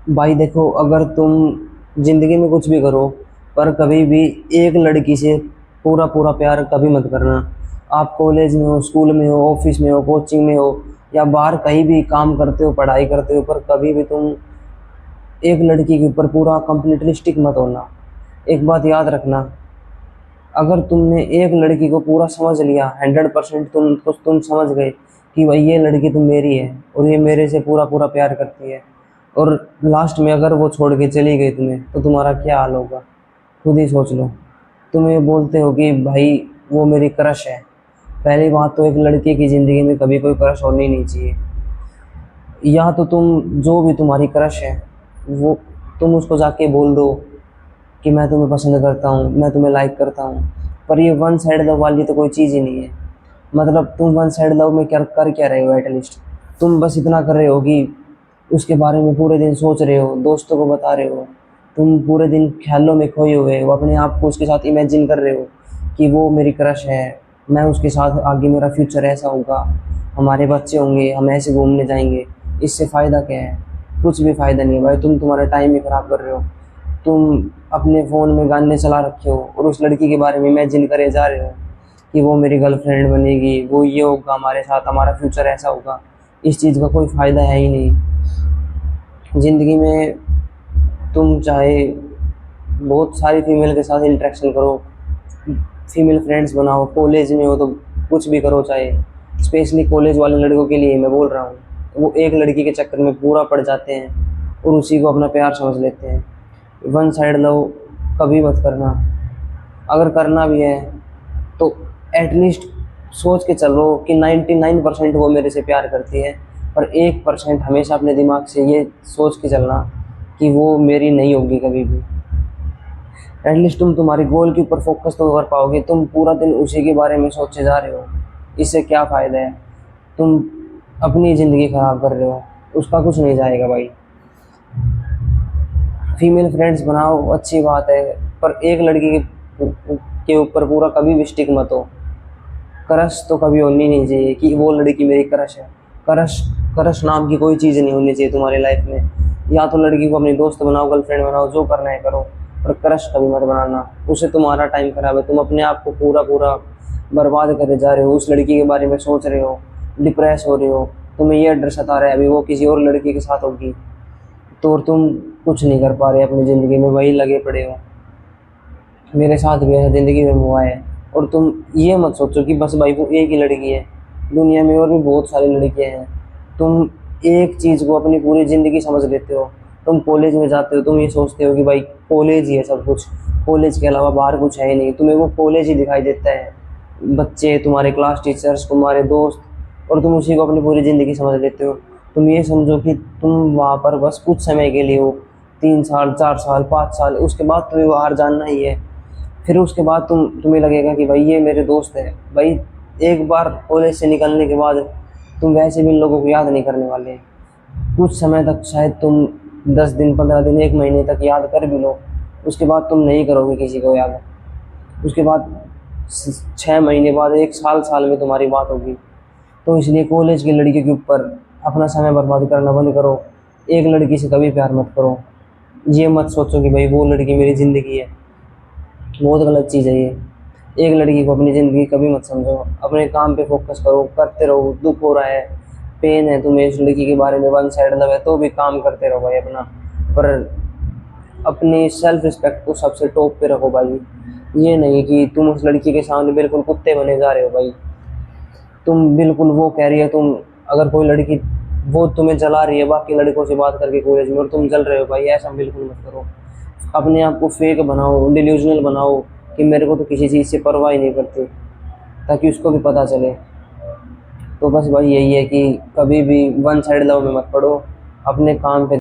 भाई देखो, अगर तुम जिंदगी में कुछ भी करो, पर कभी भी एक लड़की से पूरा पूरा प्यार कभी मत करना। आप कॉलेज में हो, स्कूल में हो, ऑफिस में हो, कोचिंग में हो, या बाहर कहीं भी काम करते हो, पढ़ाई करते हो, पर कभी भी तुम एक लड़की के ऊपर पूरा कंप्लीटली स्टिक मत होना। एक बात याद रखना, अगर तुमने एक लड़की को पूरा समझ लिया, 100% तुम समझ गए कि भाई ये लड़की तो मेरी है और ये मेरे से पूरा पूरा प्यार करती है, और लास्ट में अगर वो छोड़ के चली गई तुम्हें, तो तुम्हारा क्या हाल होगा? खुद ही सोच लो। तुम ये बोलते हो कि भाई वो मेरी क्रश है। पहली बात तो एक लड़के की ज़िंदगी में कभी कोई क्रश होनी नहीं चाहिए। या तो तुम जो भी तुम्हारी क्रश है, वो तुम उसको जाके बोल दो कि मैं तुम्हें पसंद करता हूँ, मैं तुम्हें लाइक करता हूँ। पर ये वन साइड लव वाली तो कोई चीज़ ही नहीं है। मतलब तुम वन साइड लव में क्या कर क्या रहे हो? एटलीस्ट तुम बस इतना कर रहे हो कि उसके बारे में पूरे दिन सोच रहे हो, दोस्तों को बता रहे हो, तुम पूरे दिन ख्यालों में खोए हुए हो, अपने आप को उसके साथ इमेजिन कर रहे हो कि वो मेरी क्रश है, मैं उसके साथ आगे मेरा फ्यूचर ऐसा होगा, हमारे बच्चे होंगे, हम ऐसे घूमने जाएंगे। इससे फ़ायदा क्या है? कुछ भी फ़ायदा नहीं है भाई, तुम तुम्हारा टाइम ही ख़राब कर रहे हो। तुम अपने फ़ोन में गाने चला रखे हो और उस लड़की के बारे में इमेजिन करे जा रहे हो कि वो मेरी गर्लफ्रेंड बनेगी, वो ये होगा हमारे साथ, हमारा फ्यूचर ऐसा होगा। इस चीज़ का कोई फ़ायदा है ही नहीं ज़िंदगी में। तुम चाहे बहुत सारी फीमेल के साथ इंटरेक्शन करो, फीमेल फ्रेंड्स बनाओ, कॉलेज में हो तो कुछ भी करो, चाहे स्पेशली कॉलेज वाले लड़कों के लिए मैं बोल रहा हूँ। वो एक लड़की के चक्कर में पूरा पड़ जाते हैं और उसी को अपना प्यार समझ लेते हैं। वन साइड लव कभी मत करना। अगर करना भी है तो एटलीस्ट सोच के चलो कि 99% वो मेरे से प्यार करती है, पर 1% हमेशा अपने दिमाग से ये सोच के चलना कि वो मेरी नहीं होगी कभी भी। एटलीस्ट तुम तुम्हारे गोल के ऊपर फोकस तो कर पाओगे। तुम पूरा दिन उसी के बारे में सोचे जा रहे हो, इससे क्या फ़ायदा है? तुम अपनी ज़िंदगी ख़राब कर रहे हो, उसका कुछ नहीं जाएगा भाई। फीमेल फ्रेंड्स बनाओ, अच्छी बात है, पर एक लड़की के ऊपर पूरा कभी भी स्टिक मत हो। क्रश तो कभी होनी नहीं चाहिए कि वो लड़की मेरी क्रश है। क्रश क्रश नाम की कोई चीज़ नहीं होनी चाहिए तुम्हारी लाइफ में। या तो लड़की को अपनी दोस्त बनाओ, गर्लफ्रेंड बनाओ, जो करना है करो, पर क्रश कभी मत बनाना। उससे तुम्हारा टाइम खराब है, तुम अपने आप को पूरा पूरा बर्बाद करे जा रहे हो। उस लड़की के बारे में सोच रहे हो, डिप्रेस हो रहे हो, तुम्हें ये डर सता रहा है अभी वो किसी और लड़की के साथ होगी, तो तुम कुछ नहीं कर पा रहे अपनी ज़िंदगी में, वही लगे पड़े हो। मेरे साथ भी ऐसा ज़िंदगी में हुआ है। और तुम ये मत सोचो कि बस भाई वो एक ही लड़की है, दुनिया में और भी बहुत सारी लड़कियां हैं। तुम एक चीज़ को अपनी पूरी ज़िंदगी समझ लेते हो। तुम कॉलेज में जाते हो, तुम ये सोचते हो कि भाई कॉलेज ही है सब कुछ, कॉलेज के अलावा बाहर कुछ है ही नहीं, तुम्हें वो कॉलेज ही दिखाई देता है, बच्चे, तुम्हारे क्लास टीचर्स, तुम्हारे दोस्त, और तुम उसी को अपनी पूरी ज़िंदगी समझ लेते हो। तुम ये समझो कि तुम वहाँ पर बस कुछ समय के लिए हो, 3 साल, 4 साल, 5 साल, उसके बाद तुम्हें बाहर जानना ही है। फिर उसके बाद तुम्हें लगेगा कि भाई ये मेरे दोस्त है। भाई एक बार कॉलेज से निकलने के बाद तुम वैसे भी इन लोगों को याद नहीं करने वाले। कुछ समय तक शायद तुम 10 दिन, 15 दिन, 1 महीने तक याद कर भी लो, उसके बाद तुम नहीं करोगे किसी को याद। उसके बाद 6 महीने बाद, 1 साल, साल में तुम्हारी बात होगी। तो इसलिए कॉलेज की लड़की के ऊपर अपना समय बर्बाद करना बंद करो। एक लड़की से कभी प्यार मत करो। ये मत सोचो कि भाई वो लड़की मेरी ज़िंदगी है, बहुत गलत चीज़ है ये। एक लड़की को अपनी ज़िंदगी कभी मत समझो। अपने काम पे फोकस करो, करते रहो। दुख हो रहा है, पेन है तुम्हें इस लड़की के बारे में, वन साइड लव है, तो भी काम करते रहो भाई अपना। पर अपनी सेल्फ रिस्पेक्ट को सबसे टॉप पे रखो भाई। ये नहीं कि तुम उस लड़की के सामने बिल्कुल कुत्ते बने जा रहे हो भाई। तुम बिल्कुल वो कह रही है, तुम अगर कोई लड़की वो तुम्हें जला रही है बाकी लड़कों से बात करके कॉलेज में, और तुम जल रहे हो भाई, ऐसा बिल्कुल मत करो। अपने आप को फेक बनाओ, डिल्यूजनल बनाओ कि मेरे को तो किसी चीज़ से परवाह ही नहीं करती, ताकि उसको भी पता चले। तो बस भाई यही है कि कभी भी वन साइड लव में मत पड़ो, अपने काम पे